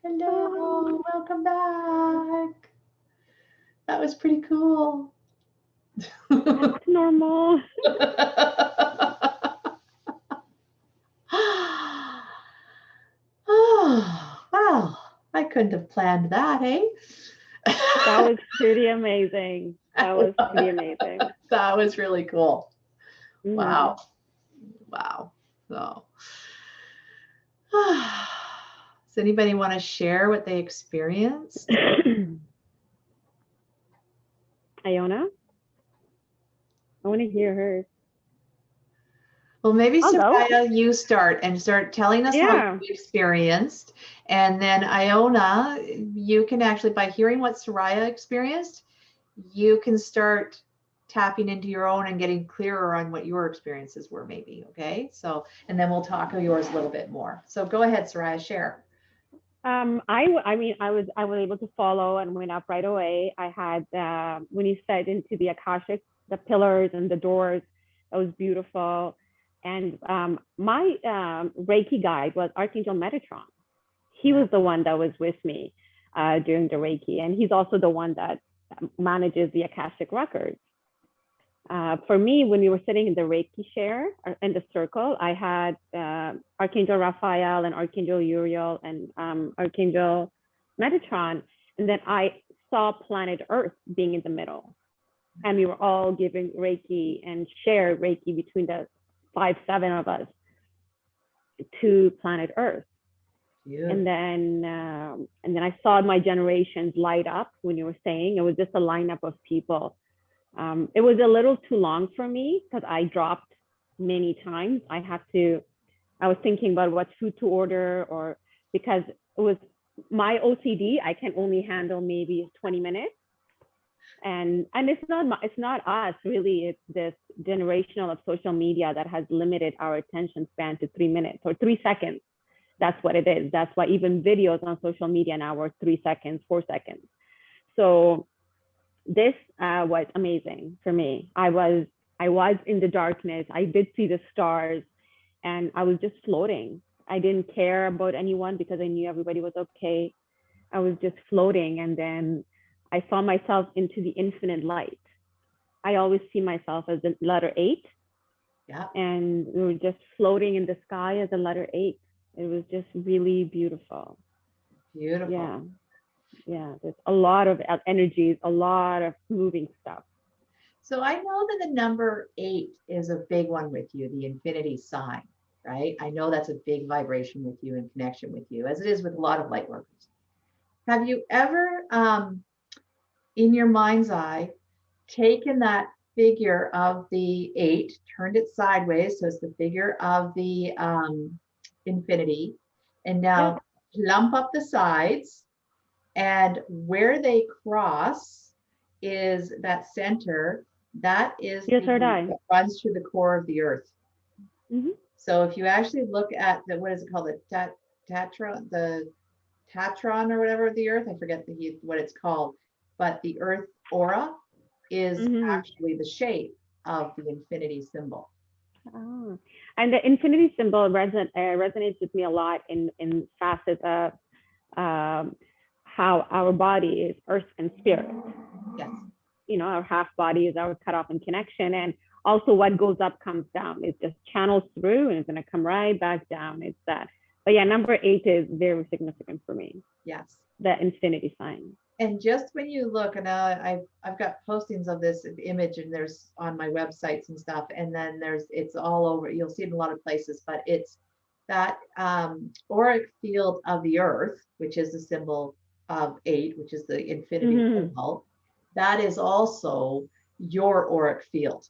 Hello, welcome back. That was pretty cool. That's normal. Oh, wow. I couldn't have planned that, eh? That was pretty amazing. That was pretty amazing. That was really cool. Hmm. Wow. Wow. So, does anybody want to share what they experienced? Iona, I want to hear her. Well, maybe I'll go. Soraya, you start telling us how you Yeah. experienced, and then Iona, you can actually, by hearing what Soraya experienced, you can start tapping into your own and getting clearer on what your experiences were, maybe. Okay, so and then we'll talk of yours a little bit more. So go ahead, Soraya, share. I mean, I was able to follow and went up right away. I had when you said into the Akashic, the pillars and the doors, that was beautiful. And my Reiki guide was Archangel Metatron. He Yeah. was the one that was with me during the Reiki, and he's also the one that manages the Akashic Records. For me, when we were sitting in the Reiki share in the circle, I had Archangel Raphael and Archangel Uriel and Archangel Metatron, and then I saw planet Earth being in the middle, and we were all giving Reiki and share Reiki between the 5, 7 of us to planet Earth. Beautiful. And then I saw my generations light up when you were saying it was just a lineup of people. It was a little too long for me because I dropped many times. I was thinking about what food to order, or because it was my OCD, I can only handle maybe 20 minutes. And it's not us really, it's this generational of social media that has limited our attention span to 3 minutes or 3 seconds. That's what it is. That's why even videos on social media now are 3 seconds, 4 seconds. So this was amazing for me. I was in the darkness. I did see the stars, and I was just floating. I didn't care about anyone because I knew everybody was okay. I was just floating, and then I saw myself into the infinite light. I always see myself as the letter 8, Yeah. and we were just floating in the sky as a letter 8. It was just really beautiful. Beautiful. Yeah, yeah. There's a lot of energies, a lot of moving stuff. So I know that the number 8 is a big one with you, the infinity sign, right? I know that's a big vibration with you and connection with you, as it is with a lot of light workers. Have you ever, in your mind's eye, taken that figure of the 8, turned it sideways, so it's the figure of the infinity, and Yep. now lump up the sides, and where they cross is that center. That is Yes, the or die. that runs through the core of the earth. Mm-hmm. So if you actually look at the, what is it called, the tatron, the tatron or whatever of the earth, I forget what it's called, but the earth aura is Mm-hmm. actually the shape of the infinity symbol. Oh. And the infinity symbol resonates with me a lot in facets of um, how our body is earth and spirit. Yes. Our half body is our cutoff and connection, and also what goes up comes down. It just channels through, and it's going to come right back down. It's that. But yeah, number 8 is very significant for me. Yes. The infinity sign. And just when you look, and I've got postings of this image, and there's on my websites and stuff, and then it's all over. You'll see it in a lot of places, but it's that auric field of the earth, which is the symbol of 8, which is the infinity Mm-hmm. symbol. That is also your auric field.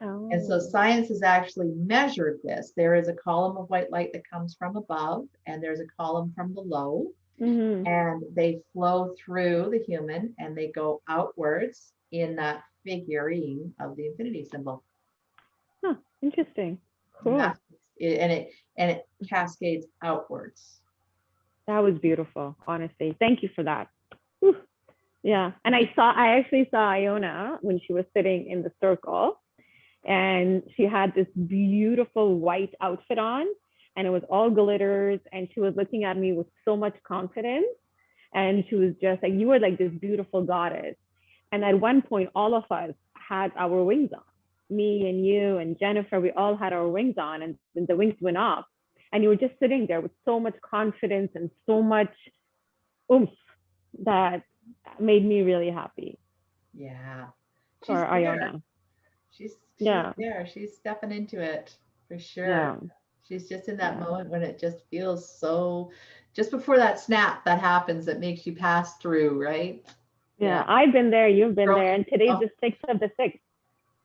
And so Oh. science has actually measured this. There is a column of white light that comes from above, and there's a column from below, Mm-hmm. and they flow through the human and they go outwards in that figurine of the infinity symbol. Huh. Interesting. And Cool. that's and it cascades outwards. That was beautiful, honestly. Thank you for that. Whew. Yeah. And I actually saw Iona when she was sitting in the circle, and she had this beautiful white outfit on, and it was all glitters. And she was looking at me with so much confidence. And she was just like, you were like this beautiful goddess. And at one point, all of us had our wings on. Me and you and Jennifer, we all had our wings on, and then the wings went off. And you were just sitting there with so much confidence and so much oomph that made me really happy Yeah. for She's there. Iona. She's Yeah. there. She's stepping into it for Yeah. sure. She's just in that Yeah. moment when it just feels so, just before that snap that happens that makes you pass through, right? Yeah. I've been there. You've been there. Growing And today's up. the 6th of the 6th.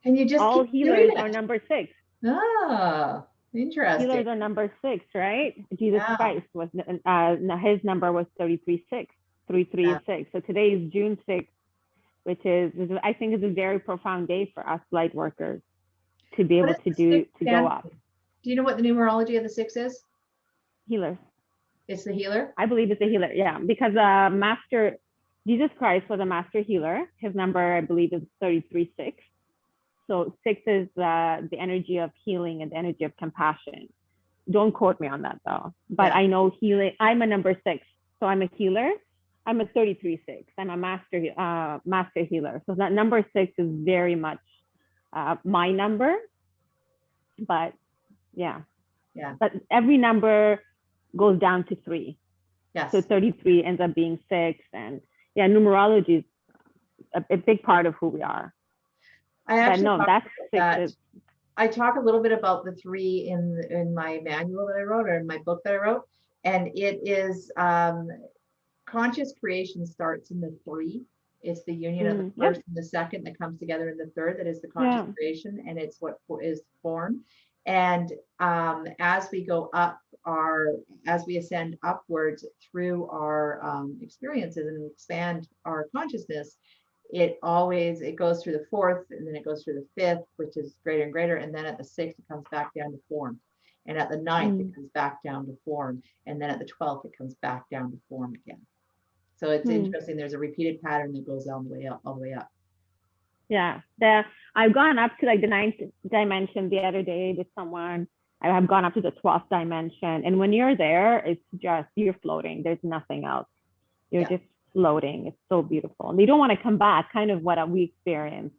And you just All keep doing healers are it. number 6. Ah, interesting. Healers are number 6, right? Jesus Yeah. Christ was, his number was 33-6. 33 Yeah. is 6. So today is June 6th, which is, I think, is a very profound day for us light workers to be What able does to the do, six to go stand up. for? Do you know what the numerology of the 6 is? Healers. It's the healer. I believe it's a healer. Yeah. Because Master, Jesus Christ was a master healer. His number, I believe, is 33-6. So 6 is the energy of healing and the energy of compassion. Don't quote me on that though. But Yeah. I know healing. I'm a number 6, so I'm a healer. I'm a 33-6. I'm a master healer. So that number 6 is very much my number. But yeah. But every number goes down to 3. Yes. So 33 ends up being 6, and yeah, numerology is a big part of who we are. I actually I talk a little bit about the 3 in my manual that I wrote, or in my book that I wrote, and it is conscious creation starts in the 3. It's the union of the first and the second that comes together in the third that is the conscious creation, and it's what is form. And as we go up as we ascend upwards through our experiences and expand our consciousness, it goes through the 4th, and then it goes through the 5th, which is greater and greater, and then at the 6th it comes back down to form, and at the 9th it comes back down to form, and then at the 12th it comes back down to form again. So it's interesting. There's a repeated pattern that goes all the way up. Yeah, I've gone up to like the 9th dimension the other day with someone. I have gone up to the 12th dimension, and when you're there, it's just, you're floating. There's nothing else. You're just floating. It's so beautiful. And you don't want to come back, kind of what we experience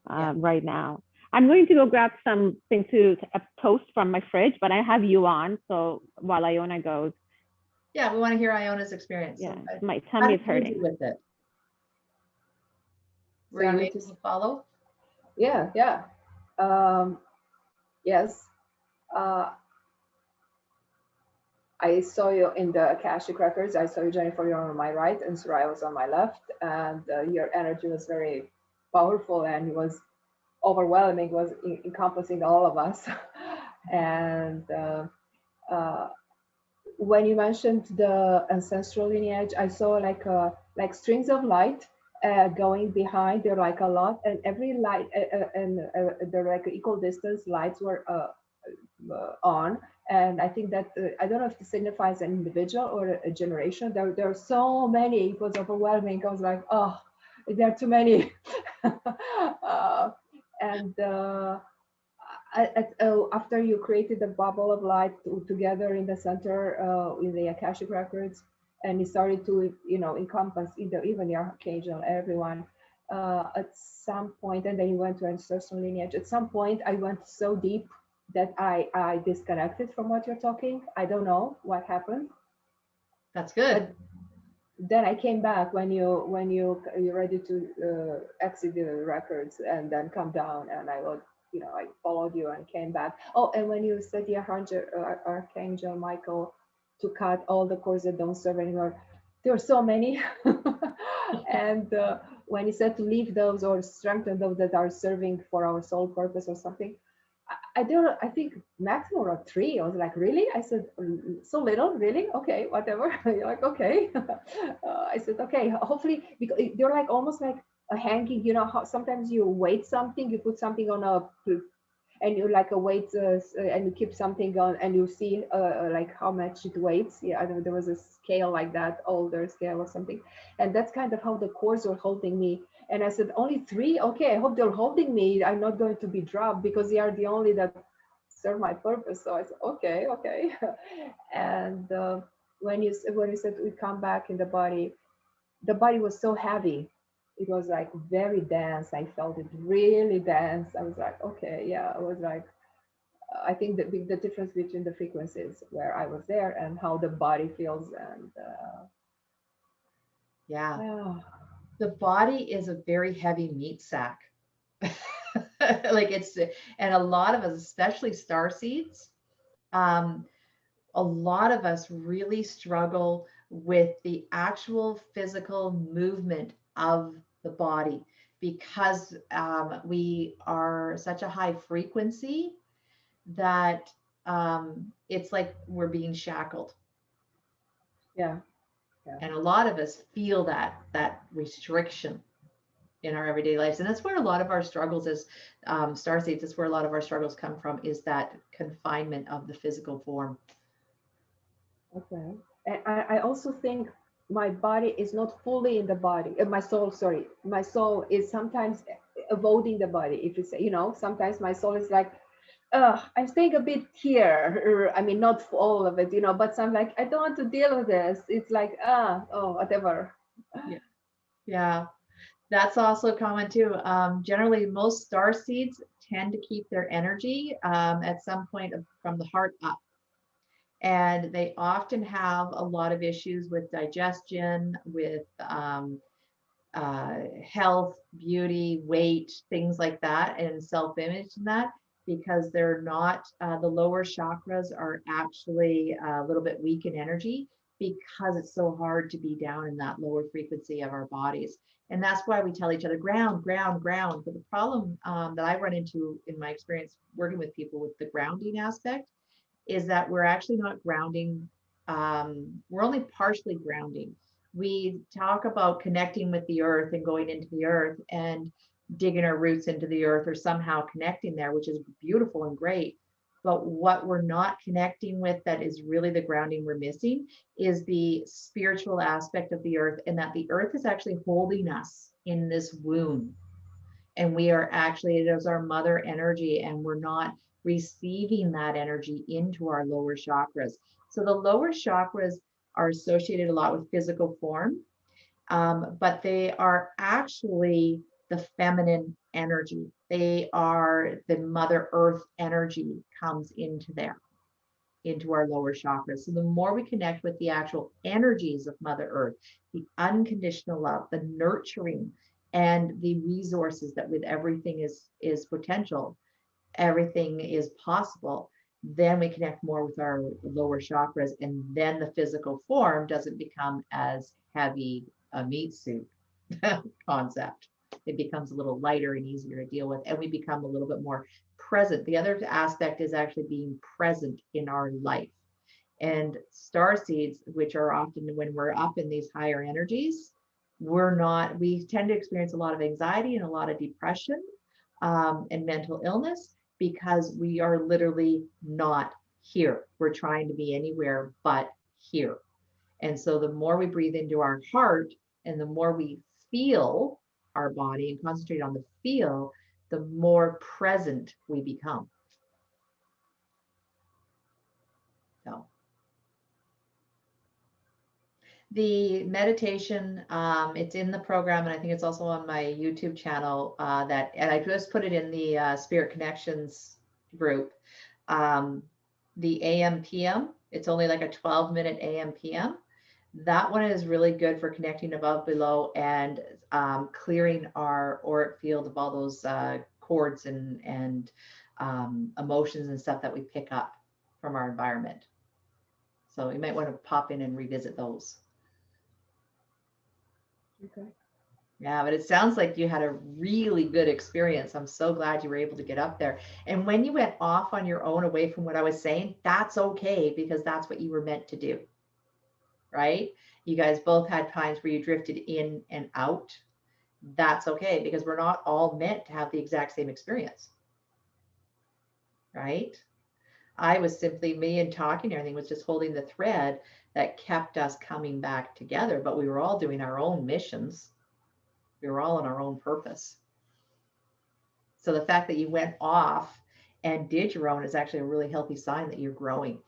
right now. I'm going to go grab something to a toast from my fridge, but I have you on, so while Iona goes. Yeah, we want to hear Iona's experience. Yeah, so my tummy is hurting. With it. Were you able to follow? Yeah. Yes. I saw you in the Akashic Records. I saw you, Jennifer, you're on my right, and Soraya was on my left. And your energy was very powerful, and it was overwhelming, was encompassing all of us. And when you mentioned the ancestral lineage, I saw like strings of light going behind. There like a lot, and every light and they're like equal distance lights were on. And I think that I don't know if it signifies an individual or a generation. There are so many. It was overwhelming. I was like, oh, there are too many. After you created the bubble of light together in the center in the Akashic Records, and it started to encompass even your archangel, everyone. At some point, and then you went to ancestral lineage. At some point, I went so deep that I disconnected from what you're talking. I don't know what happened. That's good. But then I came back when you're ready to exit the records and then come down, and I followed you and came back. Oh, and when you said the Archangel Michael to cut all the cords that don't serve anymore, there are so many. And when he said to leave those or strengthen those that are serving for our soul purpose or something, I think maximum of 3. I was like, really? I said, so little, really? Okay, whatever. You're like, okay. I said, okay, hopefully, because they're like almost like a hanging, how sometimes you weight something, you put something on and you like a weight and you keep something on and you see like how much it weighs. Yeah, I know there was a scale like that, older scale or something. And that's kind of how the cords were holding me. And I said, only 3? Okay, I hope they're holding me. I'm not going to be dropped, because they are the only that serve my purpose. So I said, okay, okay. And when you said we come back in the body was so heavy. It was like very dense. I felt it really dense. I was like, okay, yeah. I was like, I think that the difference between the frequencies where I was there and how the body feels, and Yeah. yeah, The body is a very heavy meat sack. Like it's, and a lot of us, especially star seeds, um, a lot of us really struggle with the actual physical movement of the body because we are such a high frequency that it's like we're being shackled. yeah, yeah. And a lot of us feel that restriction in our everyday lives, and that's where a lot of our struggles as star seeds, that's where a lot of our struggles come from, is that confinement of the physical form. Okay. And I also think my body is not fully in the body. My soul, sorry, my soul is sometimes avoiding the body. If you say, sometimes my soul is like, I'm staying a bit here. I mean, not for all of it, but some like, I don't want to deal with this. It's like, oh, whatever. Yeah, yeah, that's also common too. Generally, most star seeds tend to keep their energy at some point from the heart up. And they often have a lot of issues with digestion, with health, beauty, weight, things like that, and self image and that, because they're not, the lower chakras are actually a little bit weak in energy because it's so hard to be down in that lower frequency of our bodies. And that's why we tell each other ground, ground, ground. But the problem that I run into in my experience working with people with the grounding aspect is that we're actually not grounding. We're only partially grounding. We talk about connecting with the earth and going into the earth and digging our roots into the earth or somehow connecting there, which is beautiful and great. But what we're not connecting with, that is really the grounding we're missing, is the spiritual aspect of the earth, and that the earth is actually holding us in this womb, and we are actually, it is our mother energy, and we're not receiving that energy into our lower chakras. So the lower chakras are associated a lot with physical form, but they are actually the feminine energy. They are the mother earth energy comes into there, into our lower chakras. So the more we connect with the actual energies of Mother Earth, the unconditional love, the nurturing, and the resources that with everything is potential, everything is possible, then we connect more with our lower chakras, and then the physical form doesn't become as heavy a meat suit concept. It becomes a little lighter and easier to deal with, and we become a little bit more present. The other aspect is actually being present in our life. And star seeds, which are often when we're up in these higher energies, we tend to experience a lot of anxiety and a lot of depression and mental illness because we are literally not here. We're trying to be anywhere but here. And so the more we breathe into our heart and the more we feel our body and concentrate on the feel, the more present we become. So the meditation, it's in the program, and I think it's also on my YouTube channel. And I just put it in the Spirit Connections group. The AM PM, it's only like a 12-minute AM PM. That one is really good for connecting above, below, and clearing our auric field of all those cords and emotions and stuff that we pick up from our environment. So you might want to pop in and revisit those. Okay. Yeah, but it sounds like you had a really good experience. I'm so glad you were able to get up there. And when you went off on your own away from what I was saying, that's okay, because that's what you were meant to do, right? You guys both had times where you drifted in and out. That's okay, because we're not all meant to have the exact same experience, right? I was simply, me and talking, everything was just holding the thread that kept us coming back together, but we were all doing our own missions. We were all on our own purpose. So the fact that you went off And did your own is actually a really healthy sign that you're growing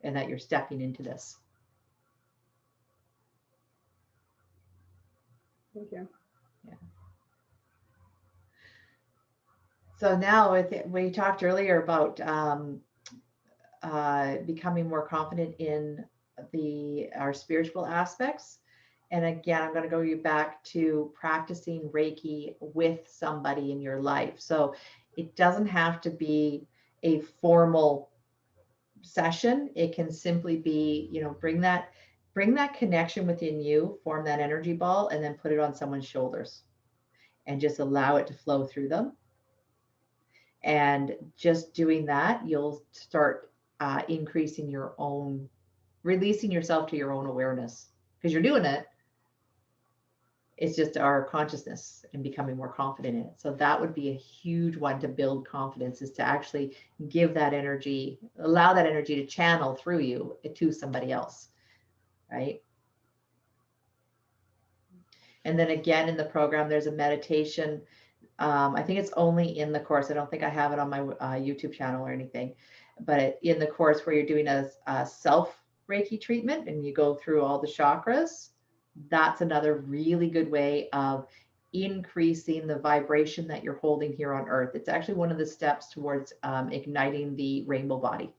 and that you're stepping into this. Thank you. Yeah. So now we talked earlier about becoming more confident in our spiritual aspects. And again, I'm going to go you back to practicing Reiki with somebody in your life. So it doesn't have to be a formal session. It can simply be, bring that connection within you, form that energy ball, and then put it on someone's shoulders and just allow it to flow through them. And just doing that, you'll start increasing your own, releasing yourself to your own awareness, because you're doing it. It's just our consciousness and becoming more confident in it. So that would be a huge one to build confidence, is to actually give that energy, allow that energy to channel through you to somebody else, right? And then again, in the program, there's a meditation. I think it's only in the course. I don't think I have it on my YouTube channel or anything, but in the course where you're doing a self Reiki treatment and you go through all the chakras, that's another really good way of increasing the vibration that you're holding here on Earth. It's actually one of the steps towards igniting the rainbow body.